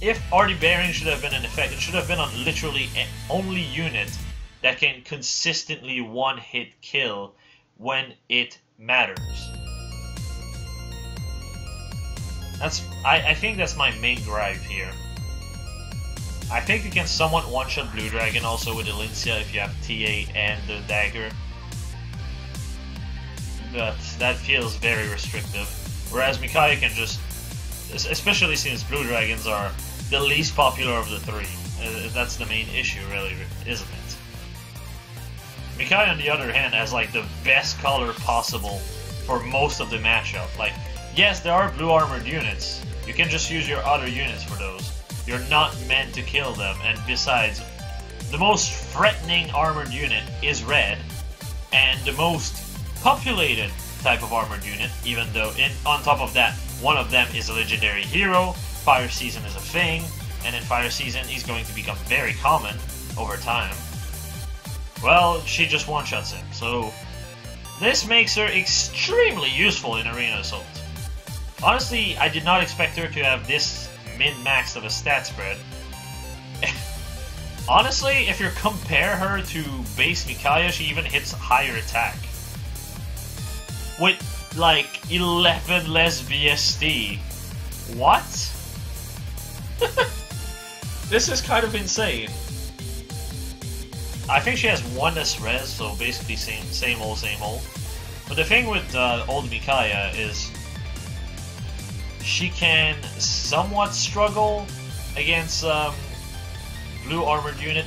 if Artie Bearing should have been an effect, it should have been on literally only unit that can consistently one-hit kill when it matters. I think that's my main gripe here. I think you can somewhat one-shot Blue Dragon also with Elincia if you have TA and the dagger. But that feels very restrictive. Whereas Micaiah can just, especially since Blue Dragons are the least popular of the three. That's the main issue, really, isn't it? Micaiah, on the other hand, has like the best color possible for most of the matchup. Like, yes, there are blue armored units. You can just use your other units for those. You're not meant to kill them, and besides, the most threatening armored unit is red, and the most populated type of armored unit, even though on top of that, one of them is a legendary hero, Fire Season is a thing, and in Fire Season he's going to become very common over time. Well, she just one-shots him, so this makes her extremely useful in Arena Assault. Honestly, I did not expect her to have this min-max of a stat spread. Honestly, if you compare her to base Micaiah, she even hits higher attack. With like 11 less VST. What? This is kind of insane. I think she has 1 less res, so basically same old, same old. But the thing with old Micaiah is she can somewhat struggle against blue armored unit,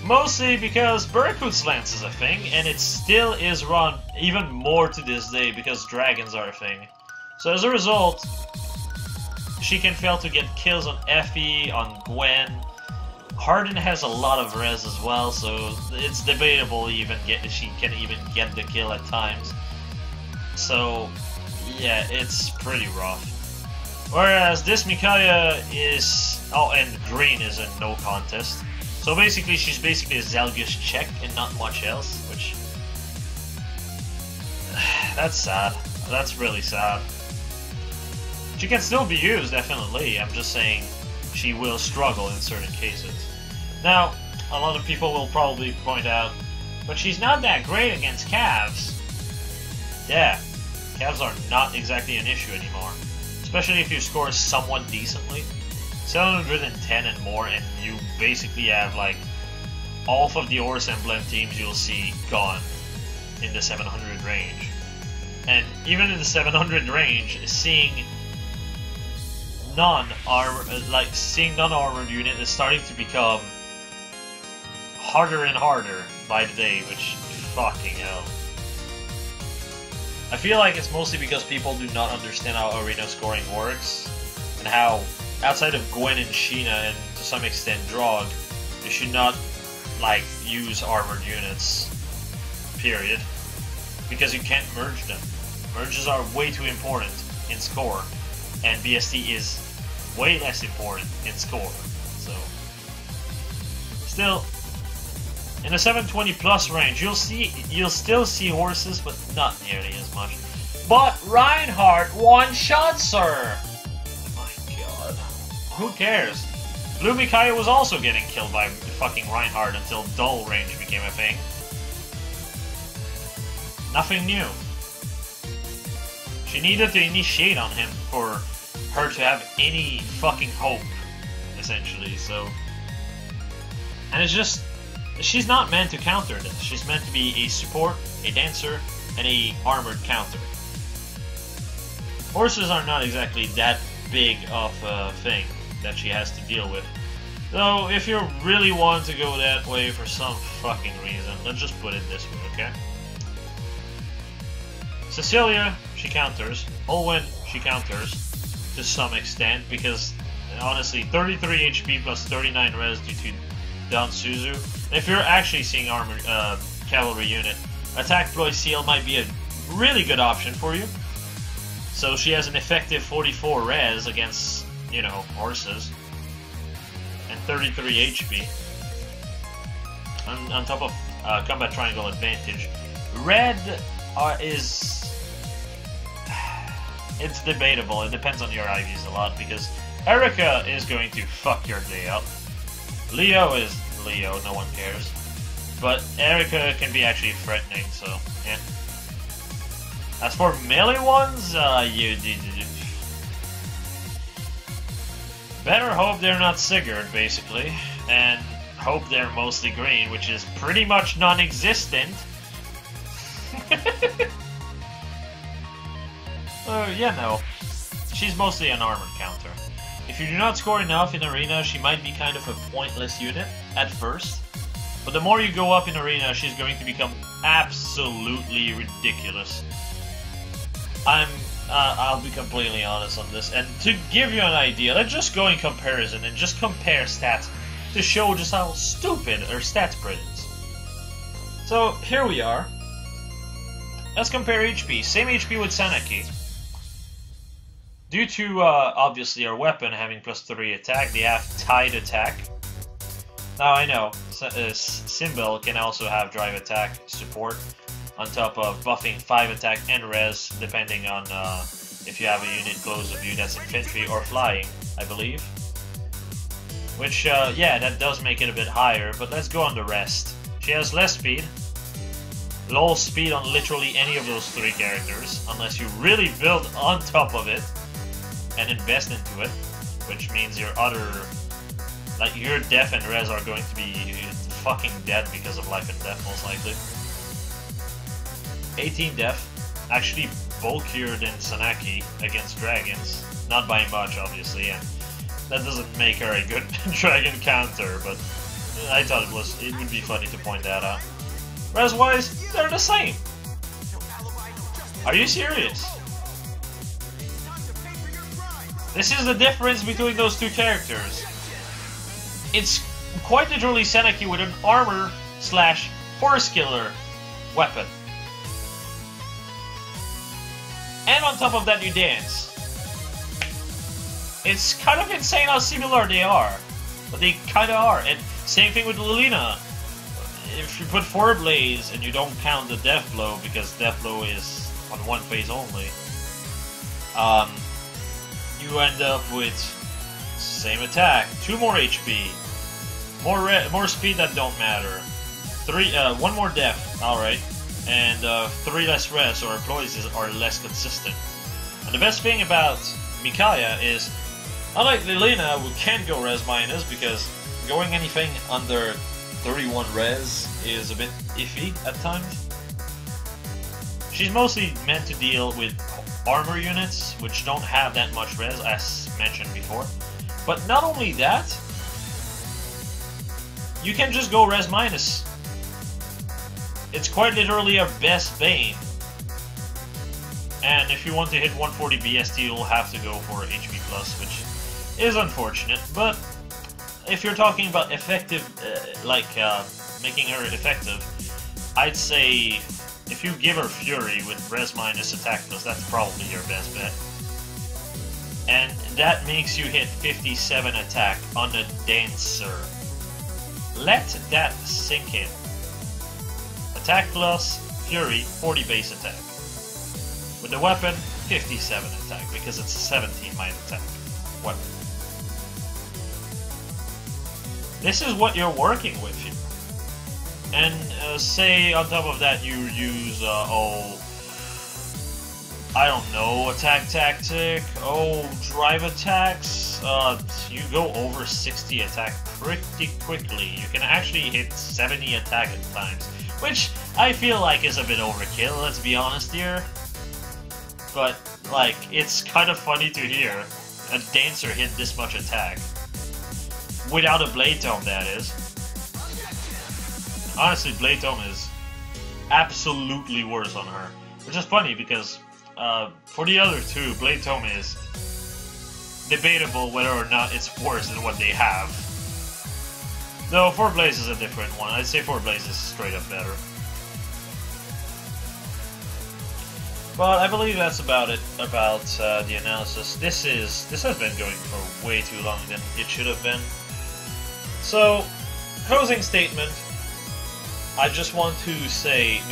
mostly because Barracuda's Lance is a thing, and it still is run even more to this day because dragons are a thing. So as a result, she can fail to get kills on Effie, on Gwen. Harden has a lot of res as well, so it's debatable she can even get the kill at times. So yeah, it's pretty rough. Whereas this Micaiah is... oh, and green is a no contest. So basically, she's basically a Zelgish check and not much else, which... that's sad. That's really sad. She can still be used, definitely. I'm just saying she will struggle in certain cases. Now, a lot of people will probably point out, but she's not that great against Cavs. Yeah, Cavs are not exactly an issue anymore. Especially if you score somewhat decently. 710 and more, and you basically have like all of the Horus Emblem teams you'll see gone in the 700 range. And even in the 700 range, seeing non-armored unit is starting to become harder and harder by the day, which fucking hell. I feel like it's mostly because people do not understand how arena scoring works, and how, outside of Gwen and Sheena, and to some extent Drog, you should not, like, use armored units, period, because you can't merge them. Merges are way too important in score, and BST is way less important in score, so... Still, in the 720 plus range, you'll still see horses, but not nearly as much. But Reinhardt one-shots her! My god. Who cares? Blue Micaiah was also getting killed by fucking Reinhardt until dull range became a thing. Nothing new. She needed to initiate on him for her to have any fucking hope, essentially, so... And it's just... she's not meant to counter this. She's meant to be a support, a dancer, and a armored counter. Horses are not exactly that big of a thing that she has to deal with. Though, if you really want to go that way for some fucking reason, let's just put it this way, okay? Cecilia, she counters. Olwen, she counters to some extent, because honestly, 33 HP plus 39 res due to Don Suzu. If you're actually seeing armored cavalry unit, Attack Ploy Seal might be a really good option for you. So she has an effective 44 res against, you know, horses, and 33 HP. On top of combat triangle advantage. Red is... it's debatable. It depends on your IVs a lot, because Erica is going to fuck your day up. Leo is Leo, no one cares. But Erica can be actually threatening, so yeah. As for melee ones, you better hope they're not Sigurd, basically, and hope they're mostly green, which is pretty much non-existent. Yeah, no. She's mostly an armored counter. If you do not score enough in arena, she might be kind of a pointless unit at first. But the more you go up in arena, she's going to become absolutely ridiculous. I'll be completely honest on this. And to give you an idea, let's just go in comparison and just compare stats to show just how stupid her stat spread is. So, here we are. Let's compare HP. Same HP with Sanaki. Due to, obviously, our weapon having +3 attack, they have tied attack. Now, I know, Symbol can also have drive attack support, on top of buffing 5 attack and res, depending on if you have a unit close of you that's infantry or flying, I believe. Which, yeah, that does make it a bit higher, but let's go on the rest. She has less speed. Low speed on literally any of those 3 characters, unless you really build on top of it and invest into it, which means your other, like your def and res are going to be fucking dead because of life and death, most likely. 18 def, actually bulkier than Sanaki against dragons, not by much obviously, and that doesn't make her a good dragon counter, but I thought it would be funny to point that out. Res-wise, they're the same. Are you serious? This is the difference between those 2 characters. It's quite literally Sanaki with an armor / horse killer weapon. And on top of that you dance. It's kind of insane how similar they are. But they kinda are. And same thing with Lilina. If you put 4 Blaze and you don't count the Death Blow, because Death Blow is on 1 phase only, you end up with same attack, 2 more HP, more speed that don't matter, 1 more def, alright, and 3 less res, or employees are less consistent. And the best thing about Micaiah is, unlike Lilina, who can't go res minus, because going anything under 31 res is a bit iffy at times. She's mostly meant to deal with armor units, which don't have that much res, as mentioned before. But not only that, you can just go res minus. It's quite literally a best bane. And if you want to hit 140 BST, you'll have to go for HP plus, which is unfortunate. But if you're talking about effective, making her effective, I'd say if you give her Fury with res minus attack plus, that's probably your best bet. And that makes you hit 57 attack on the Dancer. Let that sink in. Attack plus Fury, 40 base attack. With the weapon, 57 attack, because it's a 17 might attack weapon. This is what you're working with here. And say on top of that you use, I don't know, attack tactic, drive attacks, you go over 60 attack pretty quickly. You can actually hit 70 attack at times, which I feel like is a bit overkill, let's be honest here. But, like, it's kind of funny to hear a Dancer hit this much attack. Without a Blade Tome, that is. Honestly, Blade Tome is absolutely worse on her. Which is funny because for the other 2, Blade Tome is debatable whether or not it's worse than what they have. Though 4 Blaze is a different one. I'd say 4 Blaze is straight up better. But I believe that's about it about the analysis. This has been going for way too long than it should have been. So, closing statement. I just want to say,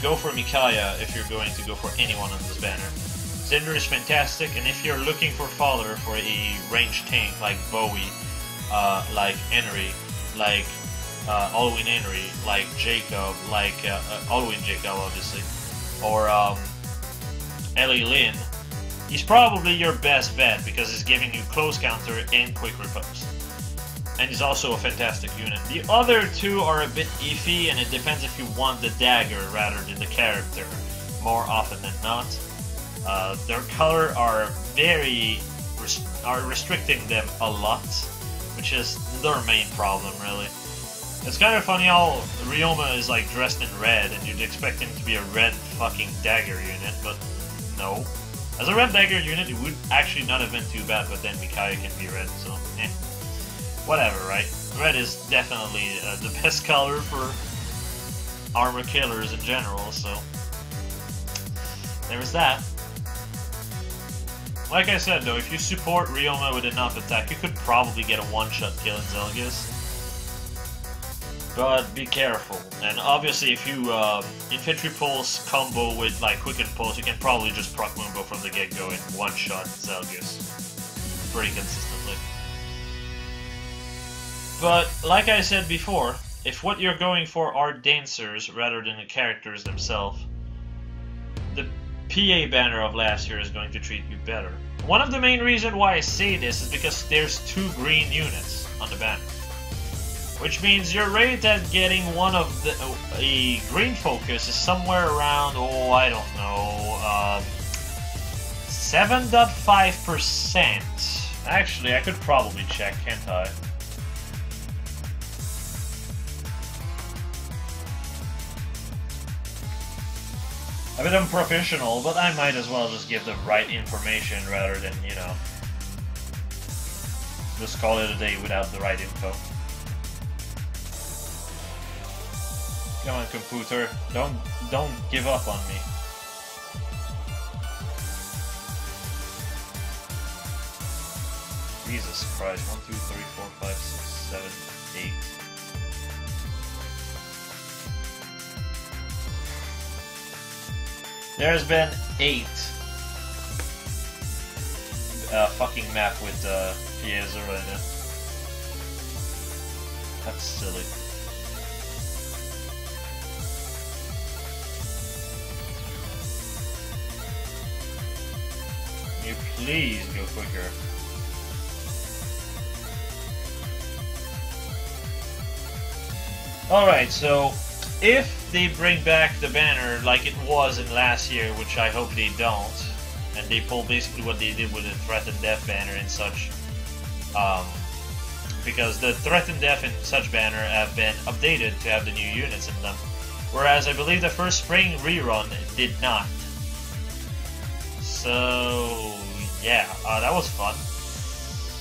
go for Micaiah if you're going to go for anyone on this banner. Cinder is fantastic, and if you're looking for fodder for a ranged tank like Bowie, like Henry, like Alwyn Henry, like Jacob, like Alwyn Jacob obviously, or Ellie Lynn, he's probably your best bet because he's giving you close counter and quick riposte. And he's also a fantastic unit. The other two are a bit iffy, and it depends if you want the dagger rather than the character more often than not. Their color are restricting them a lot, which is their main problem really. It's kind of funny how Ryoma is like dressed in red and you'd expect him to be a red fucking dagger unit, but no. As a red dagger unit it would actually not have been too bad, but then Mikaya can be red, so eh. Whatever, right? Red is definitely the best color for armor killers in general, so there's that. Like I said though, if you support Ryoma with enough attack, you could probably get a one-shot kill in Zelgus. But be careful. And obviously if you infantry pulse combo with like quicken pulse, you can probably just proc Mumbo from the get-go and one-shot Zelgus pretty consistently. But like I said before, if what you're going for are dancers rather than the characters themselves, the PA banner of last year is going to treat you better. One of the main reasons why I say this is because there's 2 green units on the banner. Which means your rate at getting one of the a green focus is somewhere around, oh I don't know, 7.5%. Actually, I could probably check, can't I? A bit unprofessional, but I might as well just give the right information rather than, you know, just call it a day without the right info. Come on, computer, don't give up on me. Jesus Christ, 1, 2, 3, 4, 5, 6, 7, 8. There's been 8 fucking map with Piezo right now. That's silly. Can you please go quicker? Alright, so if they bring back the banner like it was in last year, which I hope they don't, and they pull basically what they did with the Threat and Death banner and such, because the Threat and Death and such banner have been updated to have the new units in them, whereas I believe the first spring rerun did not. So yeah, that was fun.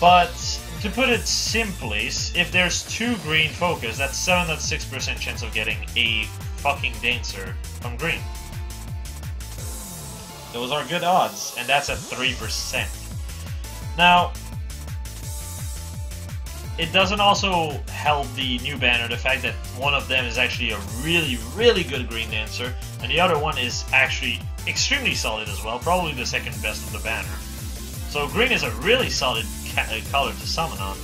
But to put it simply, if there's 2 green focus, that's 7.6% chance of getting a fucking dancer from green. Those are good odds, and that's at 3%. Now, it doesn't also help the new banner the fact that one of them is actually a really, really good green dancer, and the other one is actually extremely solid as well, probably the second best of the banner. So green is a really solid color to summon on.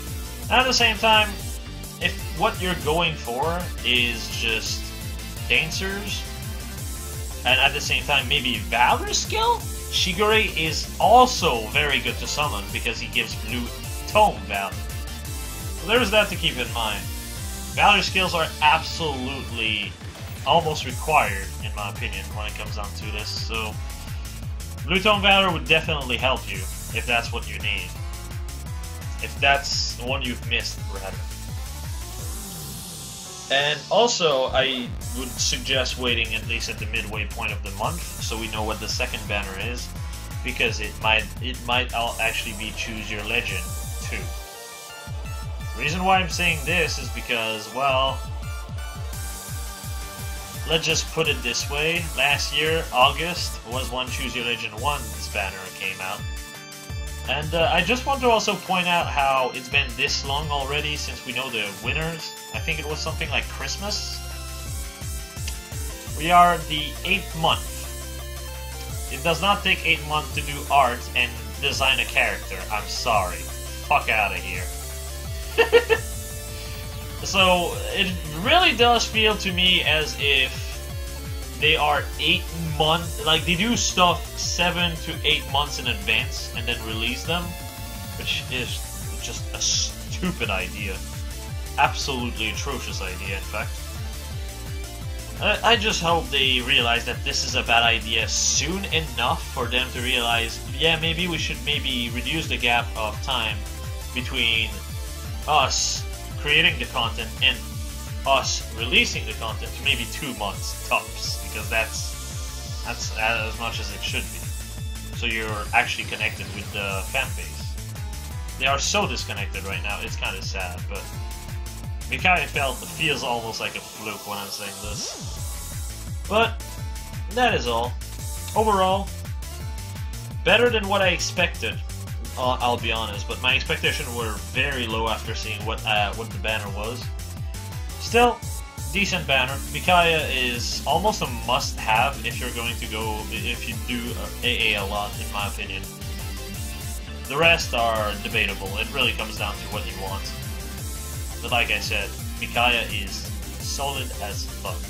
And at the same time, if what you're going for is just dancers, and at the same time maybe Valor skill, Shigure is also very good to summon because he gives blue tome value. So there's that to keep in mind. Valor skills are absolutely almost required in my opinion when it comes down to this, so blue tone Valor would definitely help you if that's what you need. If that's the one you've missed, rather. And also, I would suggest waiting at least at the midway point of the month, so we know what the second banner is, because it might actually be Choose Your Legend too. The reason why I'm saying this is because, well, let's just put it this way. Last year, August, was when Choose Your Legend 1's banner came out. And I just want to also point out how it's been this long already since we know the winners. I think it was something like Christmas. We are the 8th month. It does not take 8 months to do art and design a character. I'm sorry. Fuck out of here. So, it really does feel to me as if they are 8 months, like they do stuff 7 to 8 months in advance and then release them, which is just a stupid idea. Absolutely atrocious idea, in fact. I just hope they realize that this is a bad idea soon enough for them to realize, yeah, maybe we should reduce the gap of time between us creating the content and us releasing the content to maybe 2 months tops, because that's as much as it should be. So you're actually connected with the fan base. They are so disconnected right now, it's kind of sad, but Mikaya feels almost like a fluke when I'm saying this. But that is all. Overall, better than what I expected. I'll be honest, but my expectations were very low after seeing what the banner was. Still, decent banner. Mikaya is almost a must-have if you're going to go, if you do AA a lot, in my opinion. The rest are debatable. It really comes down to what you want. But like I said, Mikaya is solid as fuck.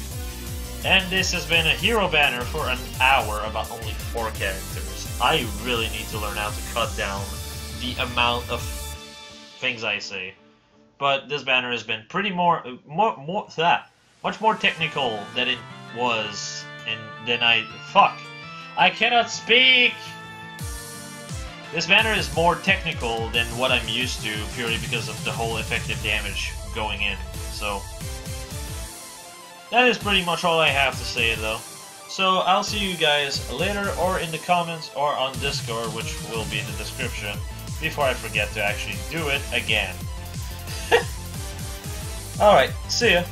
And this has been a hero banner for an hour about only 4 characters. I really need to learn how to cut down the amount of things I say. But this banner has been pretty much more technical than it was, and then I cannot speak! This banner is more technical than what I'm used to, purely because of the whole effective damage going in, so that is pretty much all I have to say though. So I'll see you guys later, or in the comments, or on Discord, which will be in the description, before I forget to actually do it again. Alright, see ya!